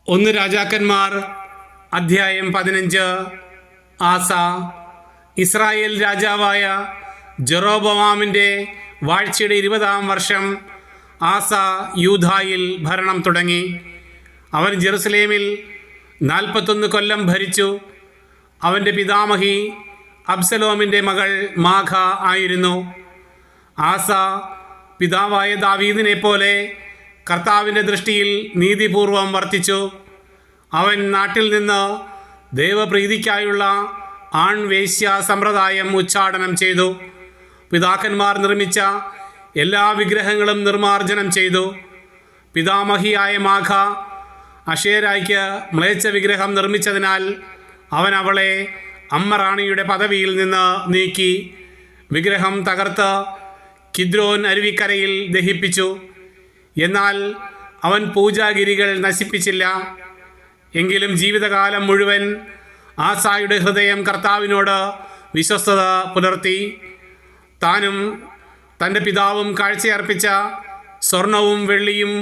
ഒന്ന് രാജാക്കന്മാർ അധ്യായം 15. ആസ. ഇസ്രായേൽ രാജാവായ ജെറോബോവാമിൻ്റെ വാഴ്ചയുടെ 20-ാം വർഷം ആസ യൂദായിൽ ഭരണം തുടങ്ങി. അവൻ ജെറുസലേമിൽ 41 കൊല്ലം ഭരിച്ചു. അവൻ്റെ പിതാമഹി അബ്സലോമിൻ്റെ മകൾ മാഖ ആയിരുന്നു. ആസ പിതാവായ ദാവീദിനെ പോലെ കർത്താവിൻ്റെ ദൃഷ്ടിയിൽ നീതിപൂർവം വർത്തിച്ചു. അവൻ നാട്ടിൽ നിന്ന് ദൈവപ്രീതിക്കായുള്ള ആൺവേശ്യ സമ്പ്രദായം ഉച്ചാടനം ചെയ്തു. പിതാക്കന്മാർ നിർമ്മിച്ച എല്ലാ വിഗ്രഹങ്ങളും നിർമ്മാർജ്ജനം ചെയ്തു. പിതാമഹിയായ മാഖ അഷേരായ്ക്ക് മ്ലേച്ഛ വിഗ്രഹം നിർമ്മിച്ചതിനാൽ അവൻ അവളെ അമ്മറാണിയുടെ പദവിയിൽ നിന്ന് നീക്കി. വിഗ്രഹം തകർത്ത് കിദ്രോൻ അരുവിക്കരയിൽ ദഹിപ്പിച്ചു. എന്നാൽ അവൻ പൂജാഗിരികൾ നശിപ്പിച്ചില്ല. എങ്കിലും ജീവിതകാലം മുഴുവൻ ആസായുടെ ഹൃദയം കർത്താവിനോട് വിശ്വസ്തത പുലർത്തി. താനും തൻ്റെ പിതാവും കാഴ്ചയർപ്പിച്ച സ്വർണവും വെള്ളിയും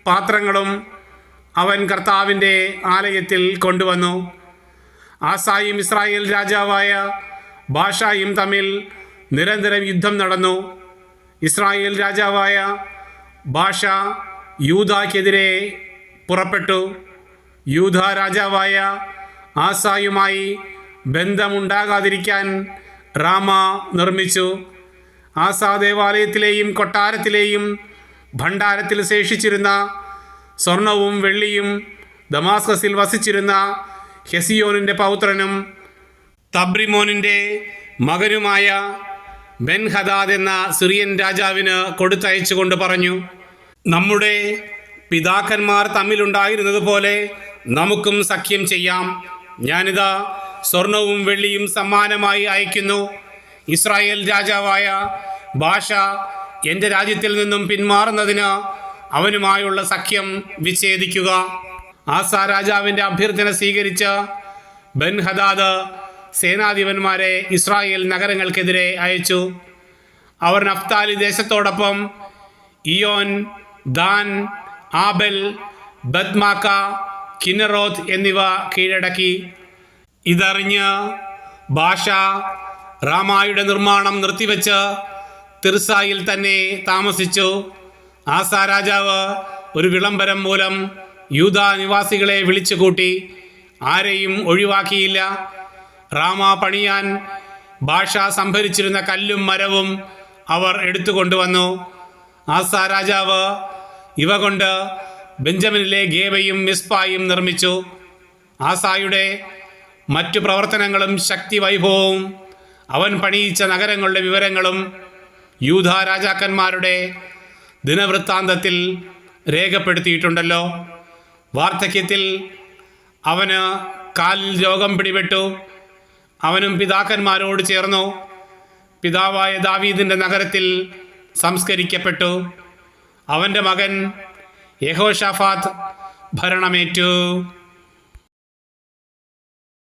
പാത്രങ്ങളും അവൻ കർത്താവിൻ്റെ ആലയത്തിൽ കൊണ്ടുവന്നു. ആസായും ഇസ്രായേൽ രാജാവായ ബാഷായും തമ്മിൽ നിരന്തരം യുദ്ധം നടന്നു. ഇസ്രായേൽ രാജാവായ ബാഷ യൂദായ്ക്കെതിരെ പുറപ്പെട്ടു. യൂദ രാജാവായ ആസായുമായി ബന്ധമുണ്ടാകാതിരിക്കാൻ റാമ നിർമ്മിച്ചു. ആസാ ദേവാലയത്തിലെയും കൊട്ടാരത്തിലെയും ഭണ്ഡാരത്തിൽ ശേഷിച്ചിരുന്ന സ്വർണവും വെള്ളിയും ദമാസ്കസിൽ വസിച്ചിരുന്ന ഹെസിയോനിൻ്റെ പൗത്രനും തബ്രിമോനിൻ്റെ മകനുമായ ബെൻഹദാദ് എന്ന സിറിയൻ രാജാവിന് കൊടുത്തയച്ചുകൊണ്ട് പറഞ്ഞു, നമ്മുടെ പിതാക്കന്മാർ തമ്മിലുണ്ടായിരുന്നത് പോലെ നമുക്കും സഖ്യം ചെയ്യാം. ഞാനിതാ സ്വർണവും വെള്ളിയും സമ്മാനമായി അയക്കുന്നു. ഇസ്രായേൽ രാജാവായ ബാഷ എൻ്റെ രാജ്യത്തിൽ നിന്നും പിന്മാറുന്നതിന് അവനുമായുള്ള സഖ്യം വിച്ഛേദിക്കുക. ആസ രാജാവിൻ്റെ അഭ്യർത്ഥന സ്വീകരിച്ച ബെൻഹദാദ് സേനാധിപന്മാരെ ഇസ്രായേൽ നഗരങ്ങൾക്കെതിരെ അയച്ചു. അവർ നഫ്താലി ദേശത്തോടൊപ്പം ഇയോൻ, ദാൻ, ആബൽ, ബദ്മാക്ക, കിന്നറോത്ത് എന്നിവ കീഴടക്കി. ഇതറിഞ്ഞ് ബാഷ റാമായുടെ നിർമ്മാണം നിർത്തിവെച്ച് തിർസായിൽ തന്നെ താമസിച്ചു. ആസ രാജാവ് ഒരു വിളംബരം മൂലം യൂദ നിവാസികളെ വിളിച്ചുകൂട്ടി. ആരെയും ഒഴിവാക്കിയില്ല. റാമ പണിയാൻ ബാഷ സംഭരിച്ചിരുന്ന കല്ലും മരവും അവർ എടുത്തുകൊണ്ടുവന്നു. ആസ രാജാവ് ഇവ കൊണ്ട് ബെഞ്ചമിനിലെ ഗേബയും മിസ്പായും നിർമ്മിച്ചു. ആസായുടെ മറ്റു പ്രവർത്തനങ്ങളും ശക്തി വൈഭവവും അവൻ പണിയിച്ച നഗരങ്ങളുടെ വിവരങ്ങളും യൂദ രാജാക്കന്മാരുടെ ദിനവൃത്താന്തത്തിൽ രേഖപ്പെടുത്തിയിട്ടുണ്ടല്ലോ. വാർദ്ധക്യത്തിൽ അവന് കാലിൽ രോഗം പിടിപെട്ടു. അവനും പിതാക്കന്മാരോട് ചേർന്നു പിതാവായ ദാവീദിൻ്റെ നഗരത്തിൽ സംസ്കരിക്കപ്പെട്ടു. അവൻ്റെ മകൻ യെഹോശാഫാത്ത് ഭരണമേറ്റു.